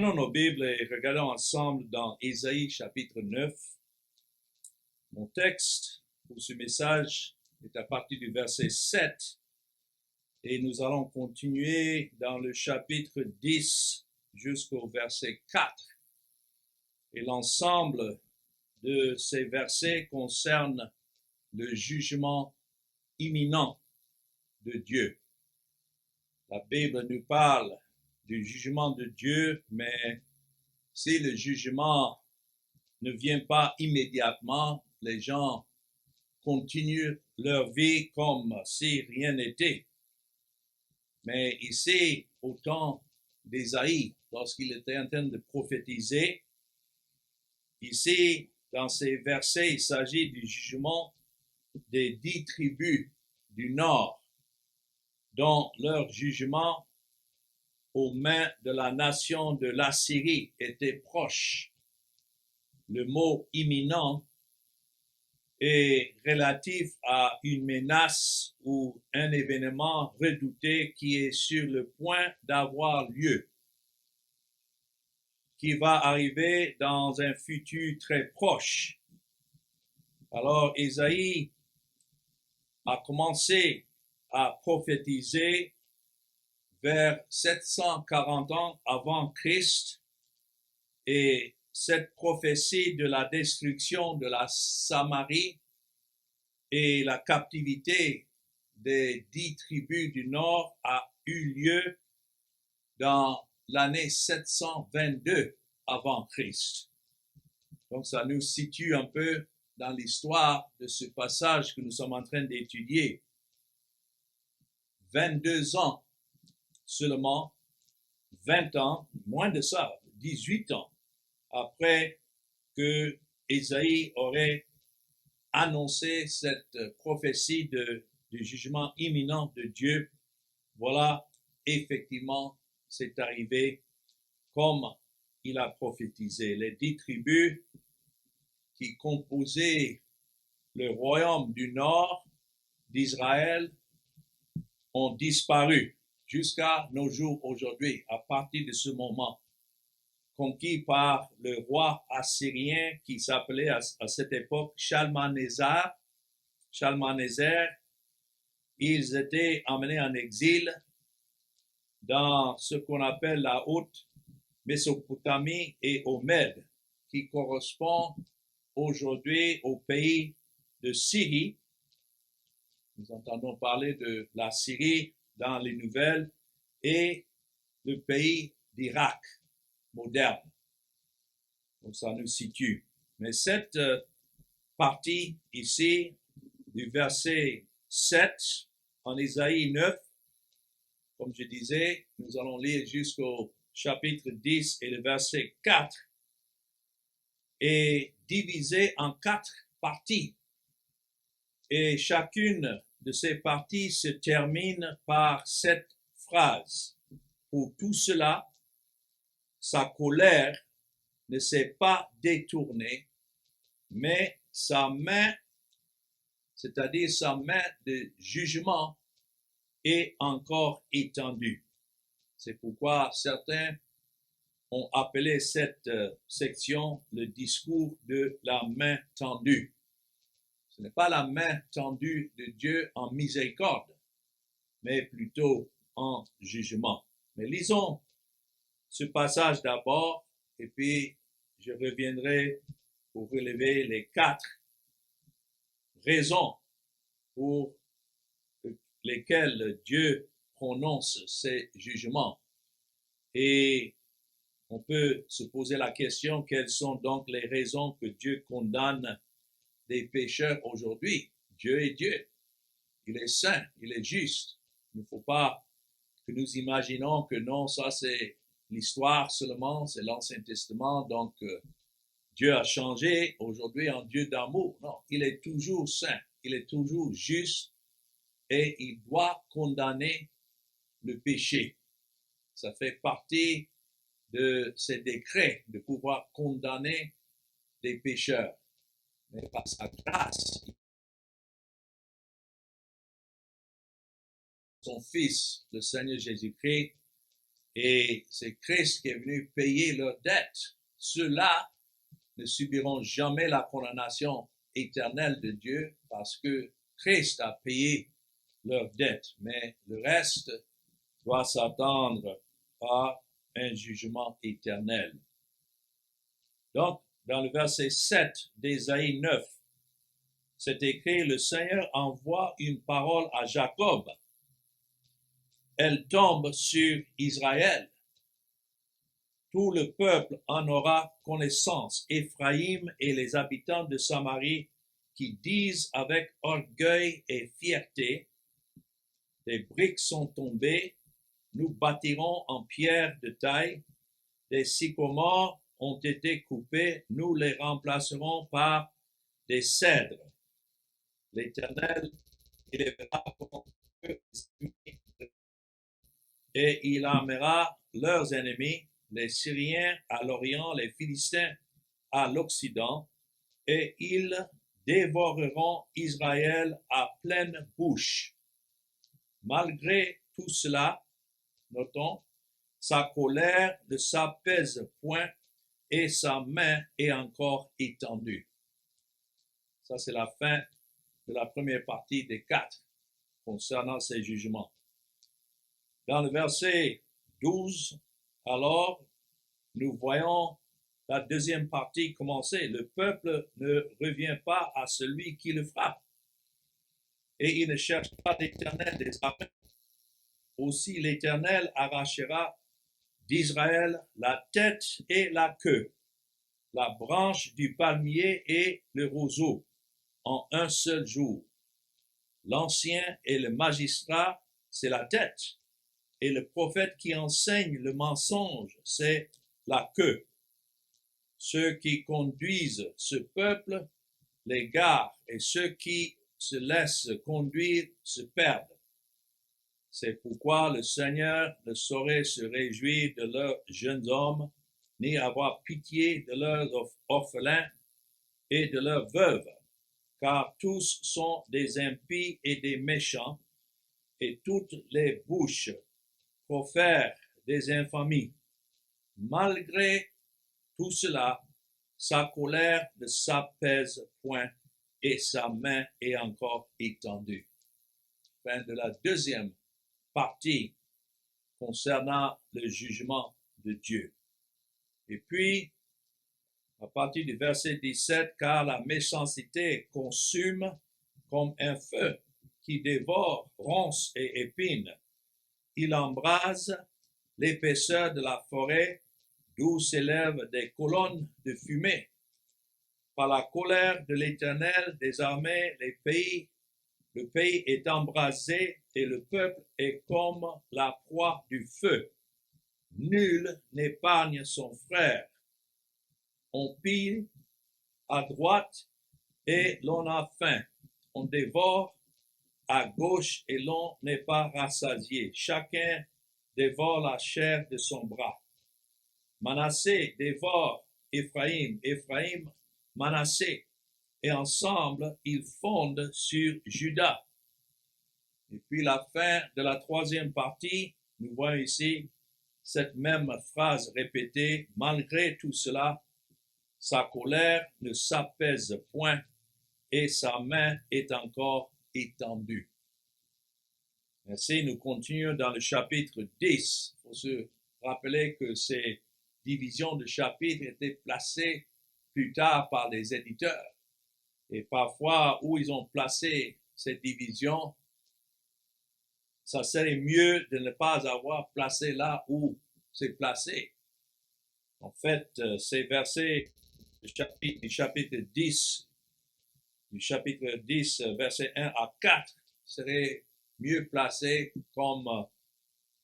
Prenons nos Bibles et regardons ensemble dans Ésaïe chapitre 9. Mon texte pour ce message est à partir du verset 7 et nous allons continuer dans le chapitre 10 jusqu'au verset 4. Et l'ensemble de ces versets concerne le jugement imminent de Dieu. La Bible nous parle du jugement de Dieu, mais si le jugement ne vient pas immédiatement, les gens continuent leur vie comme si rien n'était. Mais ici, au temps d'Ésaïe, lorsqu'il était en train de prophétiser, ici, dans ces versets, il s'agit du jugement des 10 tribus du Nord, dont leur jugement aux mains de la nation de l'Assyrie était proche. Le mot imminent est relatif à une menace ou un événement redouté qui est sur le point d'avoir lieu, qui va arriver dans un futur très proche. Alors, Ésaïe a commencé à prophétiser vers 740 ans avant Christ, et cette prophétie de la destruction de la Samarie et la captivité des 10 tribus du Nord a eu lieu dans l'année 722 avant Christ. Donc ça nous situe un peu dans l'histoire de ce passage que nous sommes en train d'étudier. 22 ans seulement, 20 ans, moins de ça, 18 ans, après que Ésaïe aurait annoncé cette prophétie du jugement imminent de Dieu, voilà, effectivement, c'est arrivé comme il a prophétisé. Les 10 tribus qui composaient le royaume du nord d'Israël ont disparu jusqu'à nos jours aujourd'hui, à partir de ce moment, conquis par le roi assyrien qui s'appelait à cette époque Shalmaneser. Ils étaient emmenés en exil dans ce qu'on appelle la haute Mésopotamie et au Mède, qui correspond aujourd'hui au pays de Syrie. Nous entendons parler de la Syrie dans les nouvelles et le pays d'Irak moderne. Donc ça nous situe. Mais cette partie ici du verset 7 en Ésaïe 9, comme je disais, nous allons lire jusqu'au chapitre 10 et le verset 4, est divisée en 4 parties. Et chacune de ces parties se termine par cette phrase. Pour tout cela, sa colère ne s'est pas détournée, mais sa main, c'est-à-dire sa main de jugement, est encore étendue. C'est pourquoi certains ont appelé cette section le discours de la main tendue. Ce n'est pas la main tendue de Dieu en miséricorde, mais plutôt en jugement. Mais lisons ce passage d'abord, et puis je reviendrai pour relever les 4 raisons pour lesquelles Dieu prononce ces jugements. Et on peut se poser la question, quelles sont donc les raisons que Dieu condamne des pécheurs aujourd'hui? Dieu est Dieu. Il est saint, il est juste. Il ne faut pas que nous imaginons que non, ça c'est l'histoire seulement, c'est l'Ancien Testament, donc Dieu a changé aujourd'hui en Dieu d'amour. Non, il est toujours saint, il est toujours juste et il doit condamner le péché. Ça fait partie de ses décrets de pouvoir condamner des pécheurs. Mais par sa grâce, son Fils, le Seigneur Jésus-Christ, et c'est Christ qui est venu payer leurs dettes. Ceux-là ne subiront jamais la condamnation éternelle de Dieu parce que Christ a payé leurs dettes, mais le reste doit s'attendre à un jugement éternel. Donc, dans le verset 7 d'Ésaïe 9, c'est écrit, le Seigneur envoie une parole à Jacob. Elle tombe sur Israël. Tout le peuple en aura connaissance. Éphraïm et les habitants de Samarie qui disent avec orgueil et fierté, les briques sont tombées, nous bâtirons en pierre de taille, des sycomores ont été coupés, nous les remplacerons par des cèdres. L'Éternel élèvera contre eux et il armera leurs ennemis, les Syriens à l'Orient, les Philistins à l'Occident, et ils dévoreront Israël à pleine bouche. Malgré tout cela, notons, sa colère ne s'apaise point et sa main est encore étendue. Ça, c'est la fin de la première partie des 4 concernant ces jugements. Dans le verset 12, alors, nous voyons la deuxième partie commencer. Le peuple ne revient pas à celui qui le frappe et il ne cherche pas l'Éternel des armées. Aussi l'Éternel arrachera d'Israël la tête et la queue, la branche du palmier et le roseau en un seul jour. L'ancien et le magistrat, c'est la tête, et le prophète qui enseigne le mensonge, c'est la queue. Ceux qui conduisent ce peuple l'égarent, et ceux qui se laissent conduire se perdent. C'est pourquoi le Seigneur ne saurait se réjouir de leurs jeunes hommes, ni avoir pitié de leurs orphelins et de leurs veuves, car tous sont des impies et des méchants, et toutes les bouches profèrent des infamies. Malgré tout cela, sa colère ne s'apaise point et sa main est encore étendue. Fin de la deuxième partie concernant le jugement de Dieu. Et puis, à partir du verset 17, car la méchanceté consume comme un feu qui dévore ronces et épines. Il embrase l'épaisseur de la forêt d'où s'élèvent des colonnes de fumée. Par la colère de l'Éternel des armées, le pays est embrasé et le peuple est comme la proie du feu. Nul n'épargne son frère. On pille à droite et l'on a faim. On dévore à gauche et l'on n'est pas rassasié. Chacun dévore la chair de son bras. Manassé dévore Éphraïm, Éphraïm Manassé, et ensemble ils fondent sur Juda. Et puis la fin de la troisième partie, nous voyons ici cette même phrase répétée, malgré tout cela, sa colère ne s'apaise point et sa main est encore étendue. Ainsi, nous continuons dans le chapitre 10. Il faut se rappeler que ces divisions de chapitres étaient placées plus tard par les éditeurs. Et parfois, où ils ont placé ces divisions, ça serait mieux de ne pas avoir placé là où c'est placé. En fait, ces versets du chapitre 10, versets 1 à 4, seraient mieux placés comme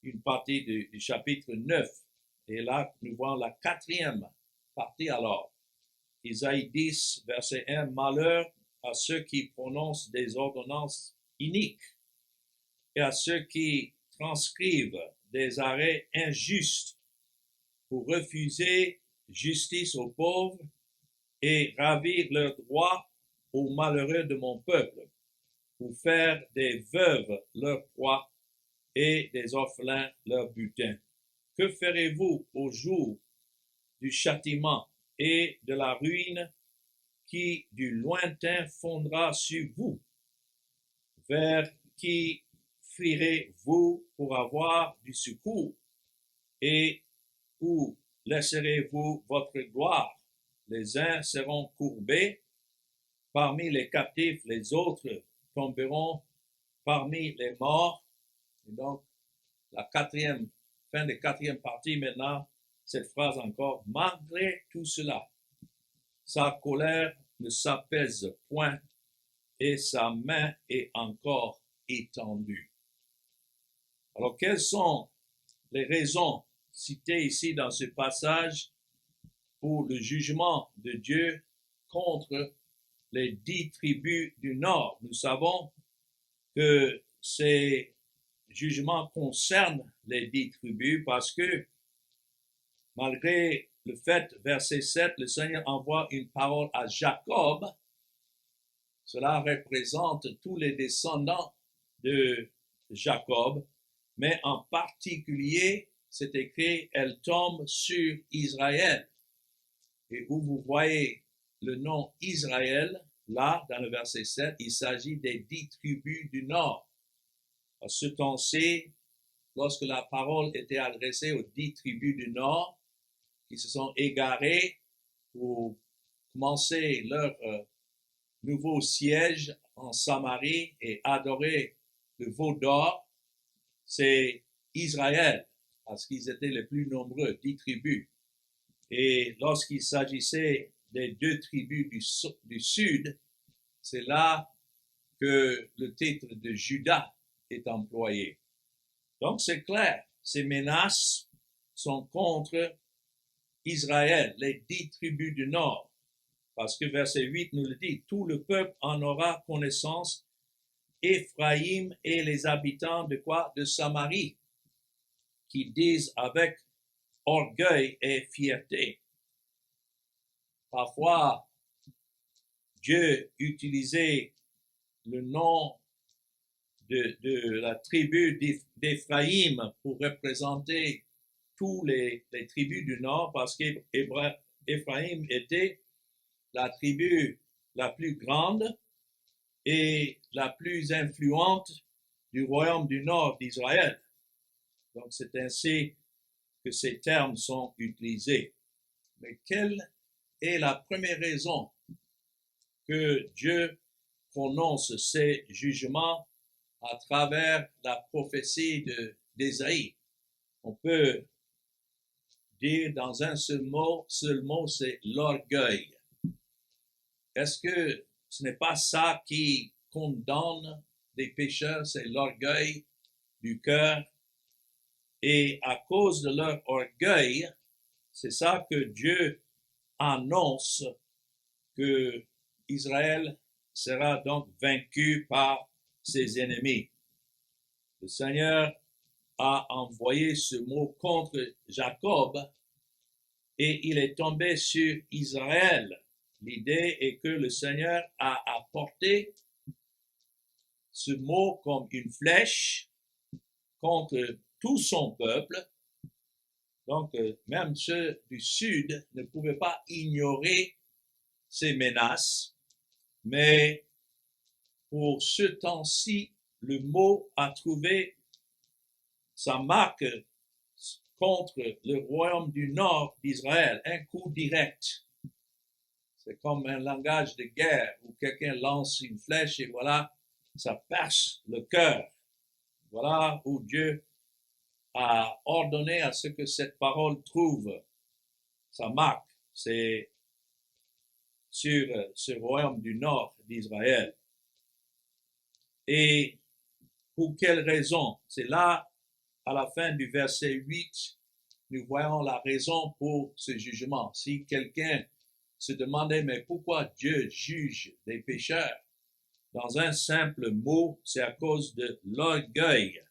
une partie du chapitre 9. Et là, nous voyons la quatrième partie alors. Isaïe 10, verset 1, malheur à ceux qui prononcent des ordonnances iniques et à ceux qui transcrivent des arrêts injustes pour refuser justice aux pauvres et ravir leurs droits aux malheureux de mon peuple, pour faire des veuves leur proie et des orphelins leur butin. Que ferez-vous au jour du châtiment et de la ruine qui du lointain fondra sur vous? Vers qui fuirez-vous pour avoir du secours? Et où laisserez-vous votre gloire? Les uns seront courbés parmi les captifs, les autres tomberont parmi les morts. Et donc, la fin de quatrième partie maintenant, cette phrase encore, malgré tout cela, sa colère ne s'apaise point et sa main est encore étendue. Alors, quelles sont les raisons citées ici dans ce passage pour le jugement de Dieu contre les 10 tribus du Nord? Nous savons que ces jugements concernent les 10 tribus parce que malgré le fait, verset 7, le Seigneur envoie une parole à Jacob. Cela représente tous les descendants de Jacob, mais en particulier, c'est écrit, elle tombe sur Israël. Et où vous voyez le nom Israël, là, dans le verset 7, il s'agit des 10 tribus du Nord. À ce temps-ci, lorsque la parole était adressée aux 10 tribus du Nord, qui se sont égarées pour commencer leur nouveau siège en Samarie et adorer le veau d'or, c'est Israël, parce qu'ils étaient les plus nombreux, 10 tribus. Et lorsqu'il s'agissait des 2 tribus du sud, c'est là que le titre de Juda est employé. Donc c'est clair, ces menaces sont contre Israël, les 10 tribus du Nord. Parce que verset 8 nous le dit, tout le peuple en aura connaissance, Éphraïm et les habitants de quoi? De Samarie, qui disent avec orgueil et fierté. Parfois, Dieu utilisait le nom de la tribu d'Éphraïm pour représenter tous les tribus du Nord, parce qu'Éphraïm était la tribu la plus grande et la plus influente du royaume du Nord d'Israël. Donc c'est ainsi que ces termes sont utilisés. Mais quelle est la première raison que Dieu prononce ces jugements à travers la prophétie d'Ésaïe? On peut dire dans un seul mot, c'est l'orgueil. Est-ce que ce n'est pas ça qui condamne des pécheurs, c'est l'orgueil du cœur? Et à cause de leur orgueil, c'est ça que Dieu annonce que Israël sera donc vaincu par ses ennemis. Le Seigneur a envoyé ce mot contre Jacob et il est tombé sur Israël. L'idée est que le Seigneur a apporté ce mot comme une flèche contre tout son peuple. Donc, même ceux du Sud ne pouvaient pas ignorer ces menaces, mais pour ce temps-ci, le mot a trouvé sa marque contre le royaume du Nord d'Israël, un coup direct. C'est comme un langage de guerre où quelqu'un lance une flèche et voilà, ça perce le cœur. Voilà où Dieu a ordonné à ce que cette parole trouve sa marque. C'est sur ce royaume du Nord d'Israël. Et pour quelle raison? C'est là, à la fin du verset 8, nous voyons la raison pour ce jugement. Si quelqu'un se demandait, mais pourquoi Dieu juge les pécheurs? Dans un simple mot, c'est à cause de l'orgueil.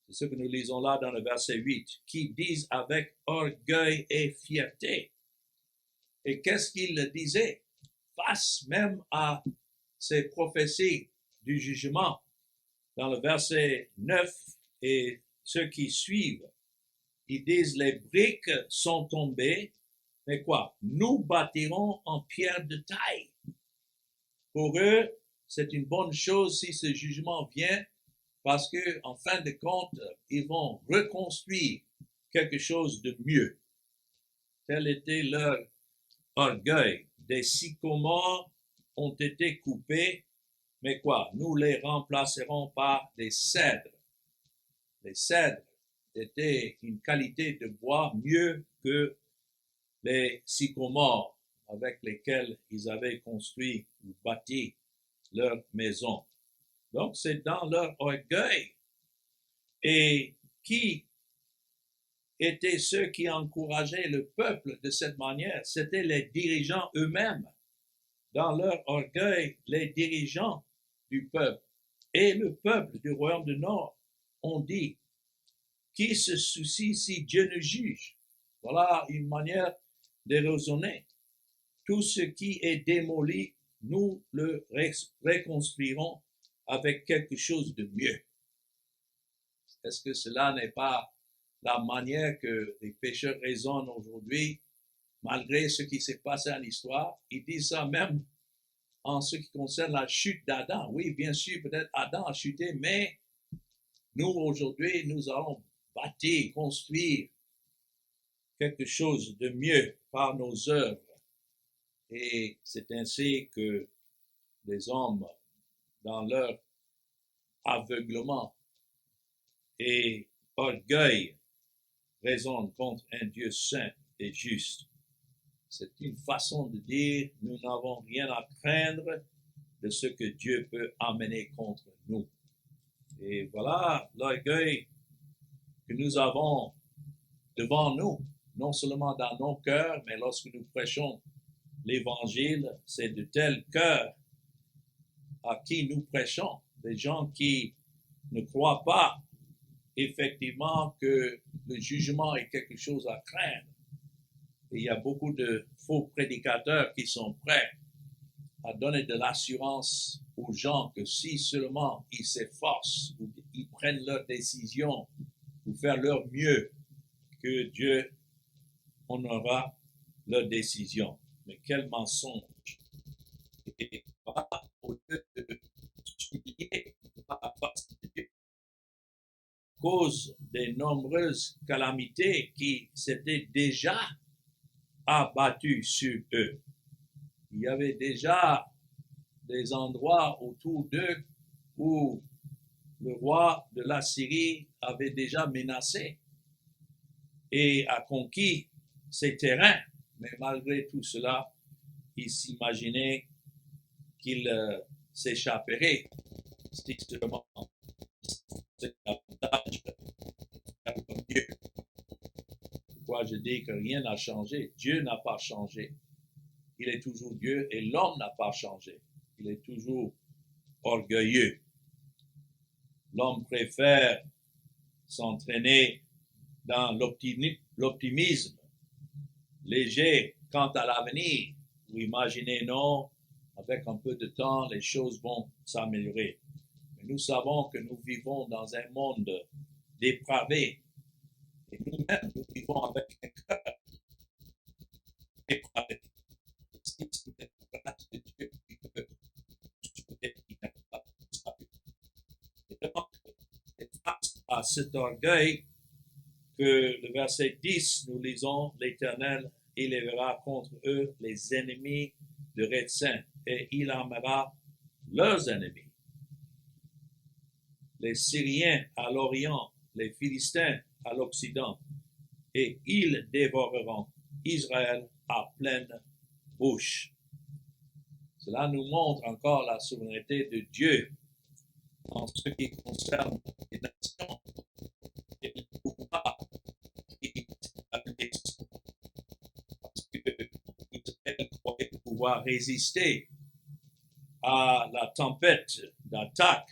C'est ce que nous lisons là dans le verset 8, qui disent avec orgueil et fierté. Et qu'est-ce qu'il disait? Face même à ces prophéties du jugement, dans le verset 9 et ceux qui suivent, ils disent les briques sont tombées, mais quoi? Nous bâtirons en pierre de taille. Pour eux, c'est une bonne chose si ce jugement vient parce que, en fin de compte, ils vont reconstruire quelque chose de mieux. Tel était leur orgueil. Des sycomores ont été coupés, mais quoi? Nous les remplacerons par des cèdres. Les cèdres étaient une qualité de bois mieux que les sycomores avec lesquels ils avaient construit ou bâti leur maison. Donc, c'est dans leur orgueil. Et qui étaient ceux qui encourageaient le peuple de cette manière? C'étaient les dirigeants eux-mêmes. Dans leur orgueil, les dirigeants du peuple et le peuple du royaume du Nord ont dit, qui se soucie si Dieu ne juge? Voilà une manière de raisonner. Tout ce qui est démoli, nous le reconstruirons avec quelque chose de mieux. Est-ce que cela n'est pas la manière que les pécheurs raisonnent aujourd'hui, malgré ce qui s'est passé en histoire? Ils disent ça même en ce qui concerne la chute d'Adam. Oui, bien sûr, peut-être Adam a chuté, mais nous, aujourd'hui, nous allons bâtir, construire quelque chose de mieux par nos œuvres. Et c'est ainsi que les hommes, dans leur aveuglement et orgueil, raisonnent contre un Dieu saint et juste. C'est une façon de dire, nous n'avons rien à craindre de ce que Dieu peut amener contre nous. Et voilà l'orgueil que nous avons devant nous, non seulement dans nos cœurs, mais lorsque nous prêchons l'Évangile, c'est de tels cœurs à qui nous prêchons, des gens qui ne croient pas effectivement que le jugement est quelque chose à craindre. Et il y a beaucoup de faux prédicateurs qui sont prêts à donner de l'assurance aux gens que si seulement ils s'efforcent, ou ils prennent leurs décisions pour faire leur mieux, que Dieu honorera leurs décisions. Mais quel mensonge! Et voilà, au lieu de supplier la face de Dieu, à cause des nombreuses calamités qui s'étaient déjà abattues sur eux. Il y avait déjà des endroits autour d'eux où le roi de la Syrie avait déjà menacé et a conquis ces terrains. Mais malgré tout cela, il s'imaginait qu'il s'échapperait si seulement c'est davantage comme Dieu. Pourquoi je dis que rien n'a changé? Dieu n'a pas changé. Il est toujours Dieu et l'homme n'a pas changé. Il est toujours orgueilleux. L'homme préfère s'entraîner dans l'optimisme léger quant à l'avenir, ou imaginer non, avec un peu de temps, les choses vont s'améliorer. Mais nous savons que nous vivons dans un monde dépravé. Et nous-mêmes, nous vivons avec un cœur dépravé. C'est la grâce de Dieu qui peut sauver et donc, c'est face à cet orgueil que le verset 10, nous lisons, l'Éternel élèvera contre eux les ennemis de Rétsin et il armera leurs ennemis. Les Syriens à l'Orient, les Philistins à l'Occident, et ils dévoreront Israël à pleine bouche. Cela nous montre encore la souveraineté de Dieu en ce qui concerne les nations et le pouvoir qui s'établissent. Parce qu'Israël croyait pouvoir résister à la tempête d'attaque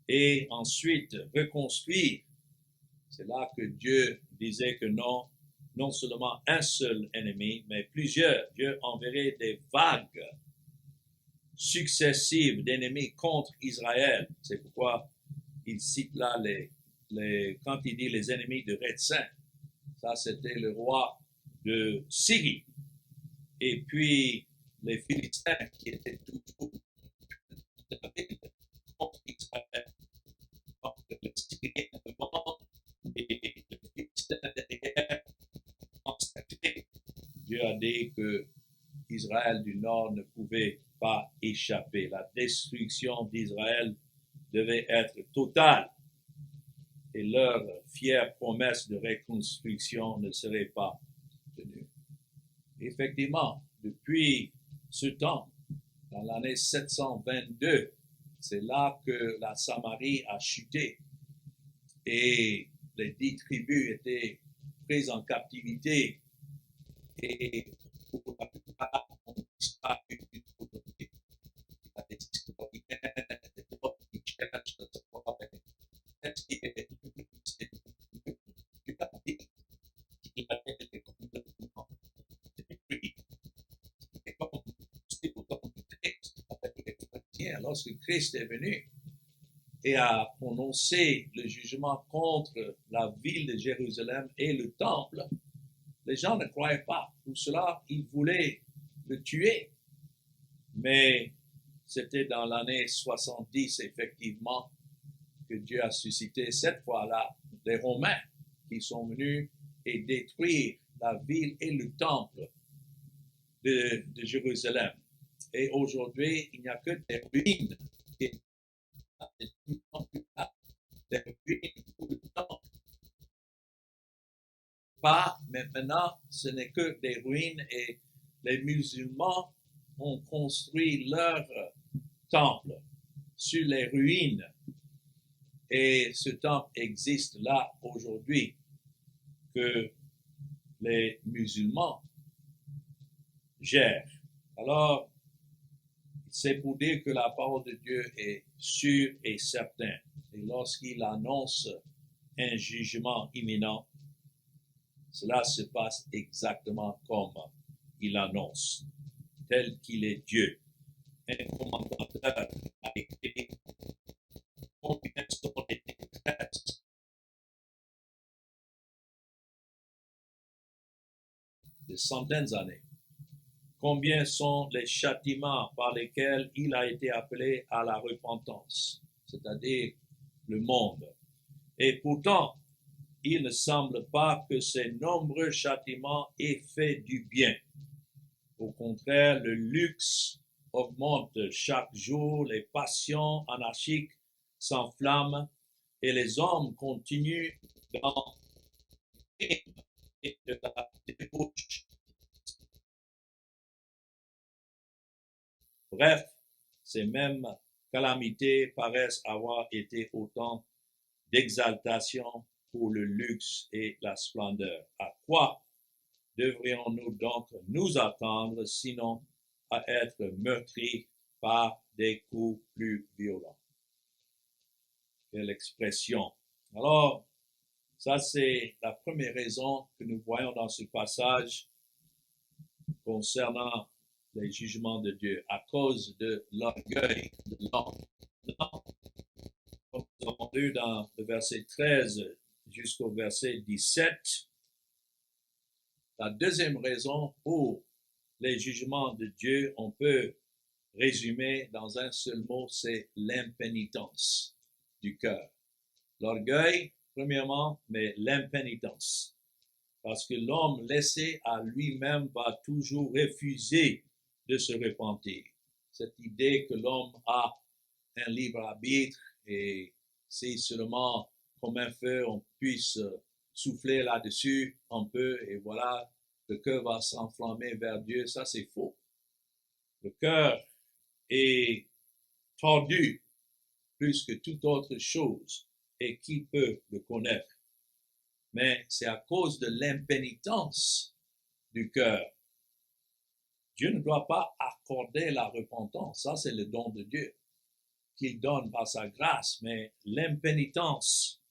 et ensuite reconstruire. C'est là que Dieu disait que non, non seulement un seul ennemi, mais plusieurs. Dieu enverrait des vagues successives d'ennemis contre Israël. C'est pourquoi il cite là quand il dit les ennemis de Rétsin. Ça, c'était le roi de Syrie. Et puis, les Philistins qui étaient toujours contre Israël, donc les Syriens devant et les Philistins derrière, constaté, Dieu a dit que Israël du Nord ne pouvait pas échapper. La destruction d'Israël devait être totale et leur fière promesse de reconstruction ne serait pas tenue. Effectivement, depuis ce temps, dans l'année 722, c'est là que la Samarie a chuté et les 10 tribus étaient prises en captivité et pour la plupart ont disparu aujourd'hui. Il y a des historiens, des autres qui cherchent à savoir est-ce qu'il est qu'il avait été complètement détruit. Et comme c'est autant de textes avec les chrétiens, lorsque Christ est venu et a prononcé le jugement contre la ville de Jérusalem et le temple, les gens ne croyaient pas. Pour cela, ils voulaient le tuer. Mais c'était dans l'année 70, effectivement, que Dieu a suscité cette fois-là les Romains qui sont venus et détruire la ville et le temple de Jérusalem. Et aujourd'hui, il n'y a que des ruines. Des ruines pour le temple. Pas, mais maintenant, ce n'est que des ruines et les musulmans ont construit leur temple sur les ruines. Et ce temple existe là aujourd'hui que les musulmans gèrent. Alors, c'est pour dire que la parole de Dieu est sûre et certaine. Et lorsqu'il annonce un jugement imminent, cela se passe exactement comme il annonce, tel qu'il est Dieu. Un commentateur a écrit combien sont les détresses de centaines d'années. Combien sont les châtiments par lesquels il a été appelé à la repentance, c'est-à-dire le monde. Et pourtant, il ne semble pas que ces nombreux châtiments aient fait du bien. Au contraire, le luxe augmente chaque jour, les passions anarchiques s'enflamment et les hommes continuent dans le crime et de la débauche. Bref, ces mêmes calamités paraissent avoir été autant d'exaltation pour le luxe et la splendeur. À quoi devrions-nous donc nous attendre sinon à être meurtris par des coups plus violents? Quelle expression. Alors, ça c'est la première raison que nous voyons dans ce passage concernant les jugements de Dieu, à cause de l'orgueil de l'homme. Comme nous avons lu dans le verset 13 jusqu'au verset 17, la deuxième raison pour les jugements de Dieu, on peut résumer dans un seul mot, c'est l'impénitence du cœur. L'orgueil, premièrement, mais l'impénitence. Parce que l'homme laissé à lui-même va toujours refuser de se repentir. Cette idée que l'homme a un libre arbitre et si seulement comme un feu on puisse souffler là-dessus un peu et voilà, le cœur va s'enflammer vers Dieu, ça c'est faux. Le cœur est tordu plus que toute autre chose et qui peut le connaître? Mais c'est à cause de l'impénitence du cœur. Dieu ne doit pas accorder la repentance, ça c'est le don de Dieu qu'il donne par sa grâce, mais l'impénitence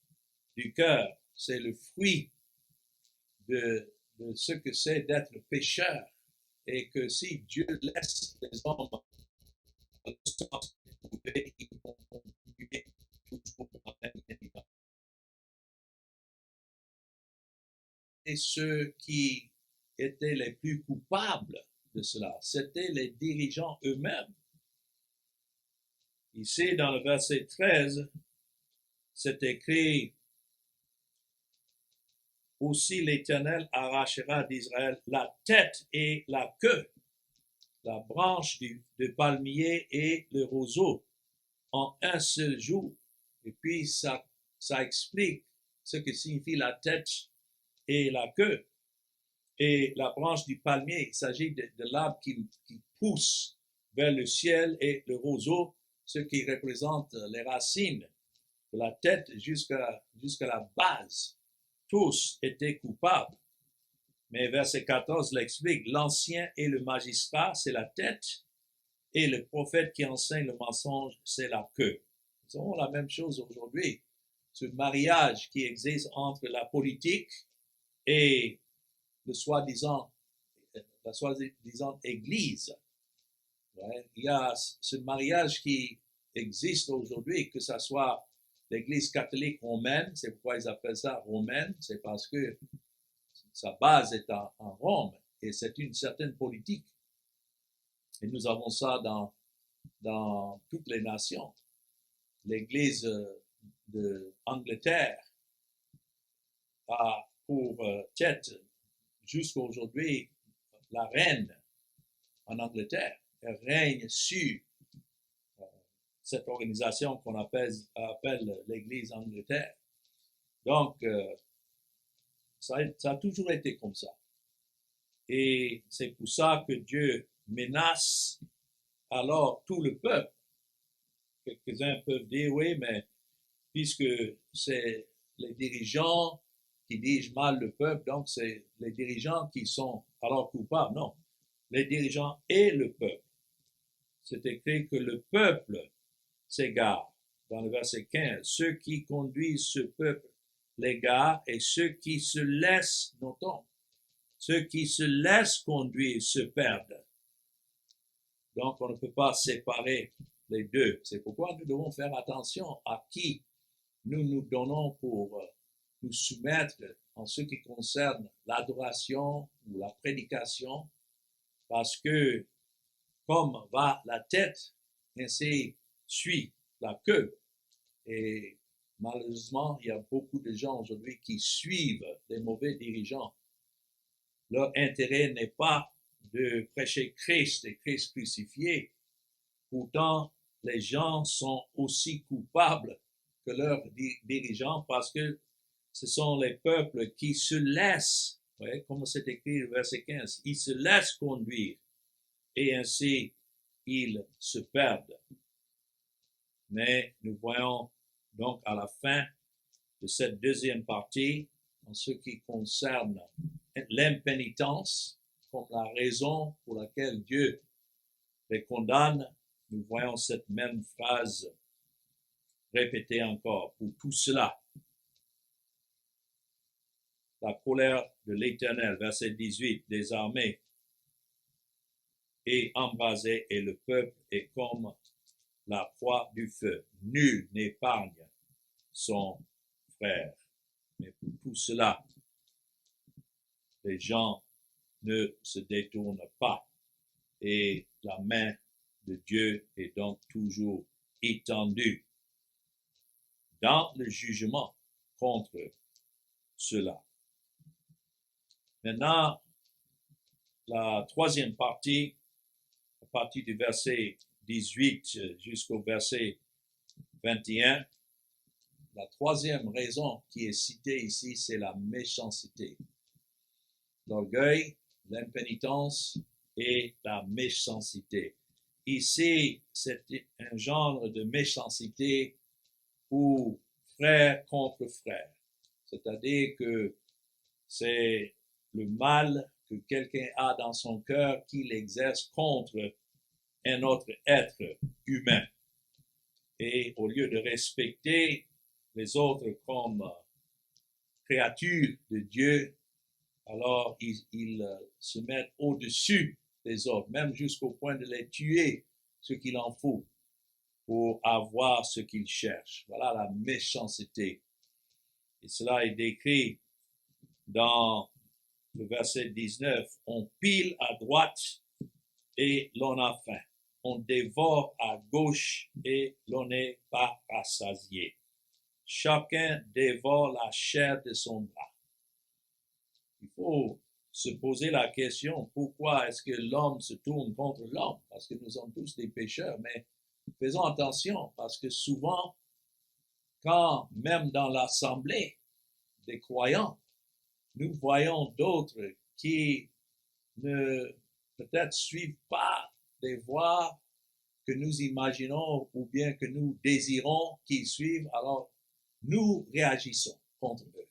du cœur, c'est le fruit de ce que c'est d'être pécheur et que si Dieu laisse les hommes dans le sens éprouvé, ils vont continuer toujours dans l'impénitence. et ceux qui étaient les plus coupables de cela, c'étaient les dirigeants eux-mêmes. Ici, dans le verset 13, c'est écrit: aussi l'Éternel arrachera d'Israël la tête et la queue, la branche de palmier et le roseau en un seul jour. Et puis ça explique ce que signifie la tête et la queue. Et la branche du palmier, il s'agit de l'arbre qui pousse vers le ciel, et le roseau, ce qui représente les racines de la tête jusqu'à la base. Tous étaient coupables. Mais verset 14 l'explique: l'ancien et le magistrat, c'est la tête, et le prophète qui enseigne le mensonge, c'est la queue. Nous avons la même chose aujourd'hui. Ce mariage qui existe entre la politique et la soi-disant église. Ouais. Il y a ce mariage qui existe aujourd'hui, que ce soit l'église catholique romaine, c'est pourquoi ils appellent ça romaine, c'est parce que sa base est en Rome, et c'est une certaine politique. Et nous avons ça dans toutes les nations. L'église d'Angleterre a pour tête jusqu'à aujourd'hui la reine en Angleterre. Elle règne sur cette organisation qu'on appelle l'église d'Angleterre. Donc, ça a toujours été comme ça. Et c'est pour ça que Dieu menace alors tout le peuple. Quelques-uns peuvent dire: oui, mais puisque c'est les dirigeants qui dirigent mal le peuple, donc c'est les dirigeants qui sont alors coupables. Non, les dirigeants et le peuple. C'est écrit que le peuple s'égare. Dans le verset 15, ceux qui conduisent ce peuple l'égarent, et ceux qui se laissent, notons, ceux qui se laissent conduire se perdent. Donc on ne peut pas séparer les deux. C'est pourquoi nous devons faire attention à qui nous nous donnons pour nous soumettre en ce qui concerne l'adoration ou la prédication, parce que comme va la tête, ainsi suit la queue. Et malheureusement, il y a beaucoup de gens aujourd'hui qui suivent les mauvais dirigeants. Leur intérêt n'est pas de prêcher Christ et Christ crucifié. Pourtant, les gens sont aussi coupables que leurs dirigeants, parce que ce sont les peuples qui se laissent, comme c'est écrit au verset 15, ils se laissent conduire, et ainsi ils se perdent. Mais nous voyons donc à la fin de cette deuxième partie, en ce qui concerne l'impénitence, comme la raison pour laquelle Dieu les condamne, nous voyons cette même phrase répétée encore: pour tout cela, la colère de l'Éternel, verset 18, des armées est embrasée, et le peuple est comme la proie du feu. Nul n'épargne son frère. Mais pour tout cela, les gens ne se détournent pas, et la main de Dieu est donc toujours étendue dans le jugement contre cela. Maintenant, la troisième partie, à partir du verset 18 jusqu'au verset 21, la troisième raison qui est citée ici, c'est la méchanceté. L'orgueil, l'impénitence et la méchanceté. Ici, c'est un genre de méchanceté pour frère contre frère. C'est-à-dire que c'est le mal que quelqu'un a dans son cœur qu'il exerce contre un autre être humain. Et au lieu de respecter les autres comme créatures de Dieu, alors ils se mettent au-dessus des autres, même jusqu'au point de les tuer, ce qu'il en faut, pour avoir ce qu'ils cherchent. Voilà la méchanceté. Et cela est décrit dans le verset 19, on pile à droite et l'on a faim. On dévore à gauche et l'on n'est pas rassasié. Chacun dévore la chair de son bras. Il faut se poser la question, pourquoi est-ce que l'homme se tourne contre l'homme? Parce que nous sommes tous des pécheurs, mais faisons attention, parce que souvent, quand même dans l'assemblée des croyants, nous voyons d'autres qui ne peut-être suivent pas des voies que nous imaginons ou bien que nous désirons qu'ils suivent, alors nous réagissons contre eux.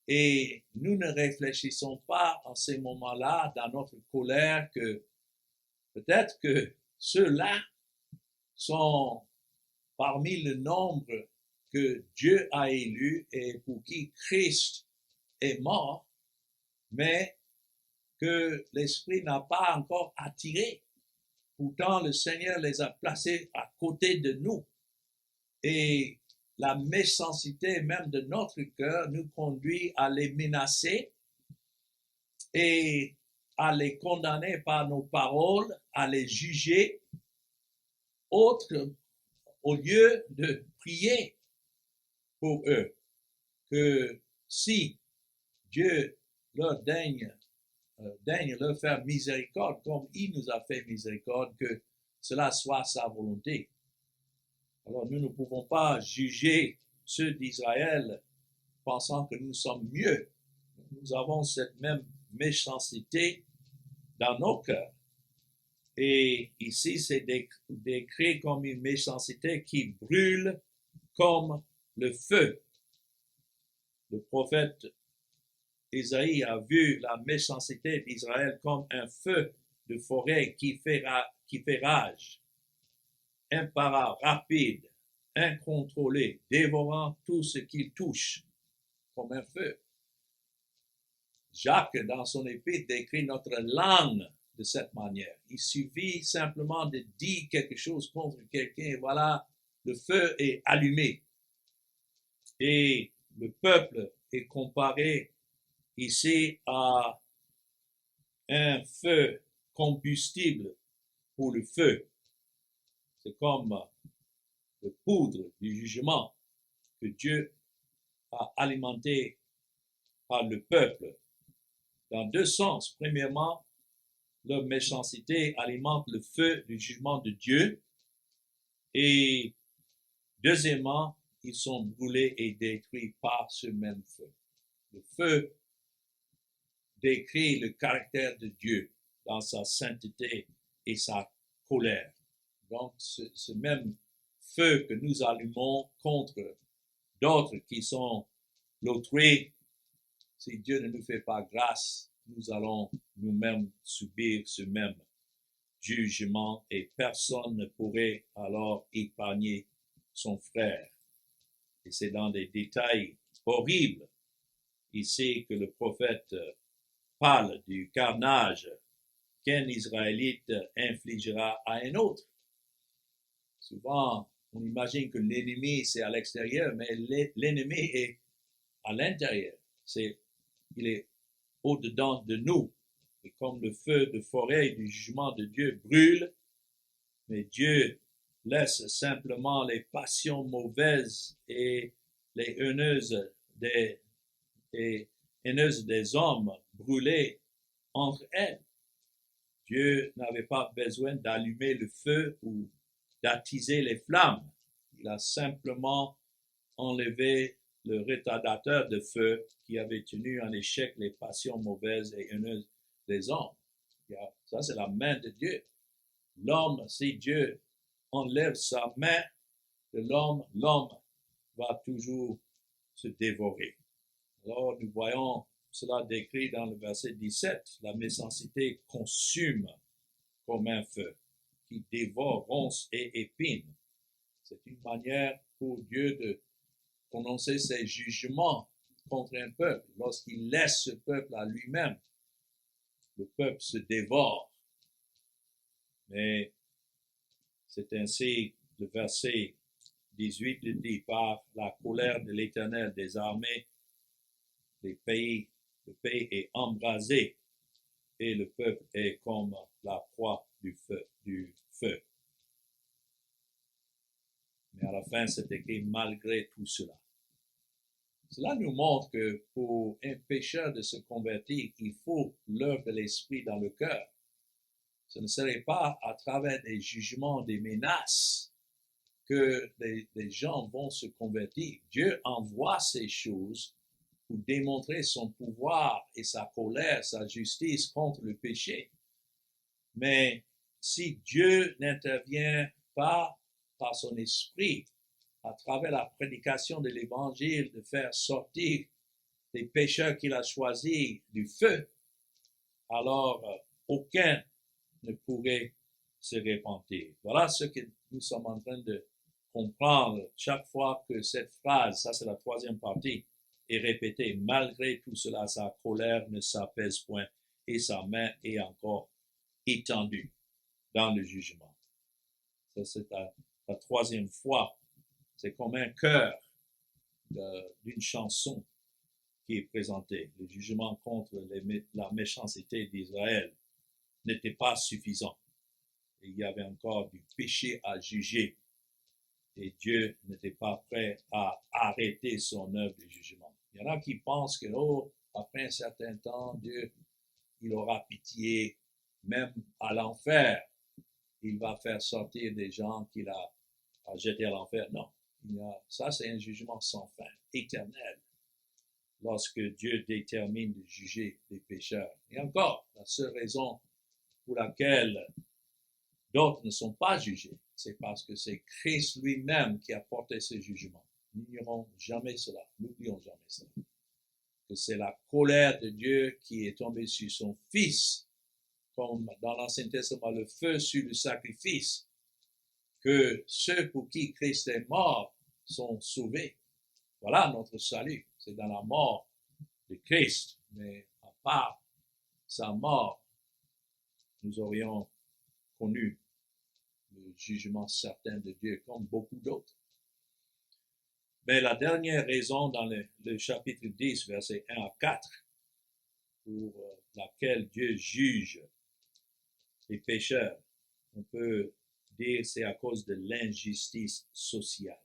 Et nous ne réfléchissons pas en ces moments-là, dans notre colère, que peut-être que ceux-là sont parmi le nombre que Dieu a élus et pour qui Christ est mort, mais que l'Esprit n'a pas encore attiré. Pourtant, le Seigneur les a placés à côté de nous. Et la méchanceté même de notre cœur nous conduit à les menacer et à les condamner par nos paroles, à les juger, au lieu de prier pour eux, que si Dieu leur daigne leur faire miséricorde comme il nous a fait miséricorde, que cela soit sa volonté. Alors nous ne pouvons pas juger ceux d'Israël pensant que nous sommes mieux. Nous avons cette même méchanceté dans nos cœurs. Et ici, c'est décrit comme une méchanceté qui brûle comme le feu. Le prophète Isaïe a vu la méchanceté d'Israël comme un feu de forêt qui fait rage, imparable, rapide, incontrôlé, dévorant tout ce qu'il touche, comme un feu. Jacques, dans son épître, décrit notre langue de cette manière. Il suffit simplement de dire quelque chose contre quelqu'un et voilà, le feu est allumé. Et le peuple est comparé ici à un feu combustible pour le feu. C'est comme le poudre du jugement que Dieu a alimenté par le peuple. Dans deux sens. Premièrement, leur méchanceté alimente le feu du jugement de Dieu. Et deuxièmement, ils sont brûlés et détruits par ce même feu. Le feu décrit le caractère de Dieu dans sa sainteté et sa colère. Donc, ce même feu que nous allumons contre d'autres qui sont l'autrui, si Dieu ne nous fait pas grâce, nous allons nous-mêmes subir ce même jugement et personne ne pourrait alors épargner son frère. Et c'est dans des détails horribles ici que le prophète parle du carnage qu'un Israélite infligera à un autre. Souvent, on imagine que l'ennemi c'est à l'extérieur, mais l'ennemi est à l'intérieur. Il est au-dedans de nous. Et comme le feu de forêt du jugement de Dieu brûle, mais Dieu laisse simplement les passions mauvaises et les haineuses des hommes brûler entre elles. Dieu n'avait pas besoin d'allumer le feu ou d'attiser les flammes. Il a simplement enlevé le retardateur de feu qui avait tenu en échec les passions mauvaises et haineuses des hommes. Ça, c'est la main de Dieu. L'homme, si Dieu enlève sa main de l'homme, l'homme va toujours se dévorer. Alors, nous voyons cela décrit dans le verset 17. La méchanceté consume comme un feu, qui dévore, ronce et épine. C'est une manière pour Dieu de prononcer ses jugements contre un peuple. Lorsqu'il laisse ce peuple à lui-même, le peuple se dévore. Mais c'est ainsi, le verset 18 le dit, par la colère de l'Éternel des armées, les pays Le pays est embrasé et le peuple est comme la proie du feu. Mais à la fin, c'est écrit malgré tout cela. Cela nous montre que pour un pécheur de se convertir, il faut l'œuvre de l'Esprit dans le cœur. Ce ne serait pas à travers des jugements, des menaces que les gens vont se convertir. Dieu envoie ces choses pour démontrer son pouvoir et sa colère, sa justice contre le péché. Mais si Dieu n'intervient pas par son esprit, à travers la prédication de l'évangile, de faire sortir les pécheurs qu'il a choisis du feu, alors aucun ne pourrait se repentir. Voilà ce que nous sommes en train de comprendre chaque fois que cette phrase, ça c'est la troisième partie, est répétée. Malgré tout cela, sa colère ne s'apaise point et sa main est encore étendue dans le jugement. Ça c'est la troisième fois. C'est comme un chœur d'une chanson qui est présentée. Le jugement contre la méchanceté d'Israël n'était pas suffisant. Il y avait encore du péché à juger et Dieu n'était pas prêt à arrêter son œuvre de jugement. Il y en a qui pensent que, après un certain temps, Dieu, il aura pitié, même à l'enfer, il va faire sortir des gens qu'il a jetés à l'enfer. Non, ça c'est un jugement sans fin, éternel, lorsque Dieu détermine de juger les pécheurs. Et encore, la seule raison pour laquelle d'autres ne sont pas jugés, c'est parce que c'est Christ lui-même qui a porté ce jugement. N'ignorons jamais cela, n'oublions jamais cela. Que c'est la colère de Dieu qui est tombée sur son Fils, comme dans l'Ancien Testament, le feu sur le sacrifice, que ceux pour qui Christ est mort sont sauvés. Voilà notre salut, c'est dans la mort de Christ. Mais à part sa mort, nous aurions connu le jugement certain de Dieu, comme beaucoup d'autres. Mais la dernière raison dans le chapitre 10, versets 1 à 4, pour laquelle Dieu juge les pécheurs, on peut dire c'est à cause de l'injustice sociale.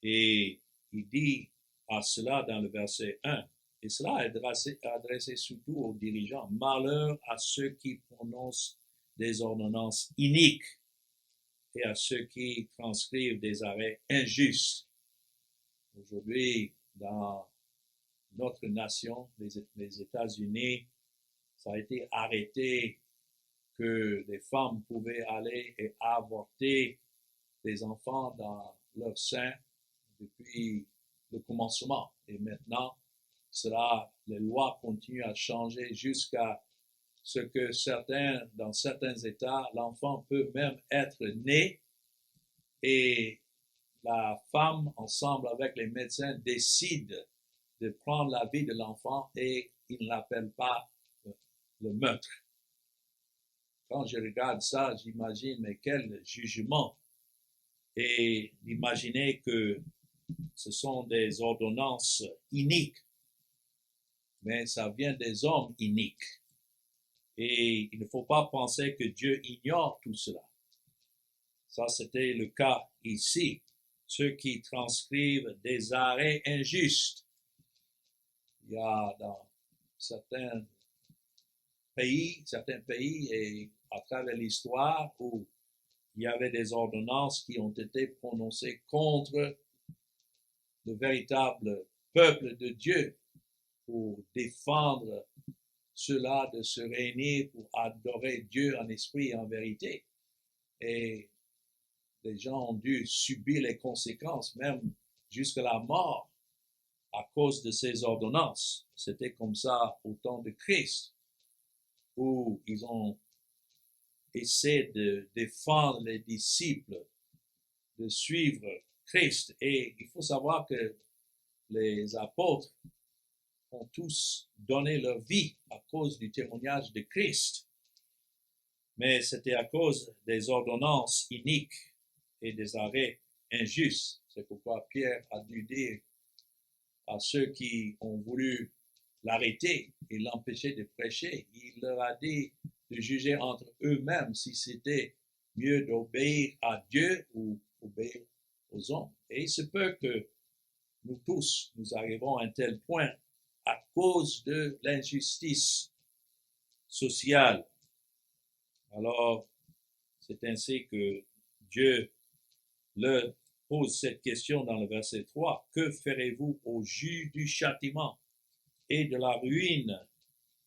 Et il dit à cela dans le verset 1, et cela est adressé surtout aux dirigeants, malheur à ceux qui prononcent des ordonnances iniques et à ceux qui transcrivent des arrêts injustes. Aujourd'hui, dans notre nation, les États-Unis, ça a été arrêté que les femmes pouvaient aller et avorter des enfants dans leur sein depuis le commencement. Et maintenant, les lois continuent à changer jusqu'à ce que dans certains États, l'enfant peut même être né et la femme, ensemble avec les médecins, décide de prendre la vie de l'enfant et ils ne l'appellent pas le meurtre. Quand je regarde ça, j'imagine, mais quel jugement! Et d'imaginer que ce sont des ordonnances iniques, mais ça vient des hommes iniques. Et il ne faut pas penser que Dieu ignore tout cela. Ça, c'était le cas ici. Ceux qui transcrivent des arrêts injustes. Il y a dans certains pays et à travers l'histoire où il y avait des ordonnances qui ont été prononcées contre le véritable peuple de Dieu pour défendre ceux-là de se réunir pour adorer Dieu en esprit et en vérité. Et les gens ont dû subir les conséquences, même jusqu'à la mort, à cause de ces ordonnances. C'était comme ça au temps de Christ, où ils ont essayé de défendre les disciples, de suivre Christ. Et il faut savoir que les apôtres ont tous donné leur vie à cause du témoignage de Christ. Mais c'était à cause des ordonnances iniques et des arrêts injustes. C'est pourquoi Pierre a dû dire à ceux qui ont voulu l'arrêter et l'empêcher de prêcher. Il leur a dit de juger entre eux-mêmes si c'était mieux d'obéir à Dieu ou obéir aux hommes. Et il se peut que nous tous, nous arrivons à un tel point à cause de l'injustice sociale. Alors, c'est ainsi que Dieu leur pose cette question dans le verset 3. Que ferez-vous au jus du châtiment et de la ruine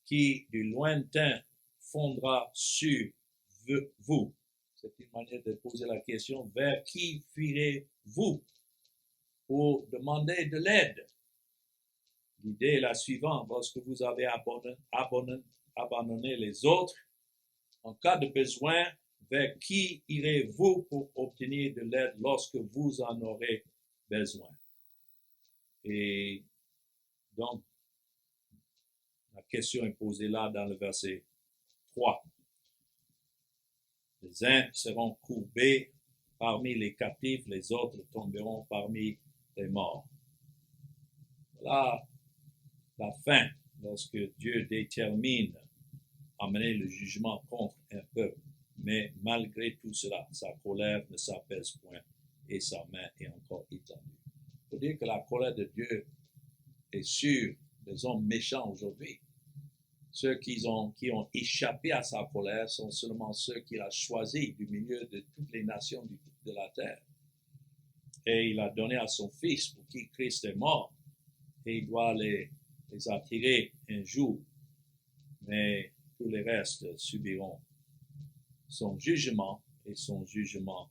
qui du lointain fondra sur vous? C'est une manière de poser la question, vers qui fuirez-vous pour demander de l'aide? L'idée est la suivante, lorsque vous avez abandonné les autres, en cas de besoin, vers qui irez-vous pour obtenir de l'aide lorsque vous en aurez besoin? Et donc, la question est posée là dans le verset 3. Les uns seront courbés parmi les captifs, les autres tomberont parmi les morts. Voilà la fin, lorsque Dieu détermine amener le jugement contre un peuple. Mais malgré tout cela, sa colère ne s'apaise point et sa main est encore étendue. Il faut dire que la colère de Dieu est sur les hommes méchants aujourd'hui. Ceux qui ont échappé à sa colère sont seulement ceux qu'il a choisis du milieu de toutes les nations de la terre. Et il a donné à son Fils pour qui Christ est mort. Et il doit les attirer un jour. Mais tous les restes subiront son jugement et son jugement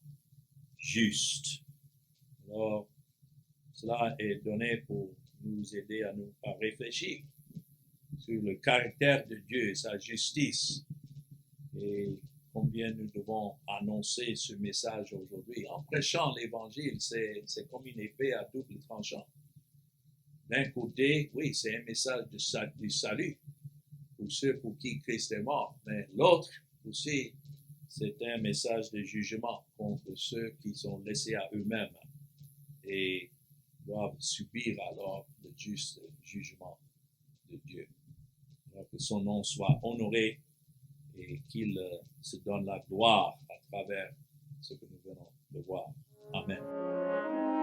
juste. Alors, cela est donné pour nous aider à réfléchir sur le caractère de Dieu et sa justice et combien nous devons annoncer ce message aujourd'hui. En prêchant l'évangile, c'est comme une épée à double tranchant. D'un côté, oui, c'est un message du salut pour ceux pour qui Christ est mort, mais l'autre aussi, c'est un message de jugement contre ceux qui sont laissés à eux-mêmes et doivent subir alors le juste jugement de Dieu. Alors que son nom soit honoré et qu'il se donne la gloire à travers ce que nous venons de voir. Amen.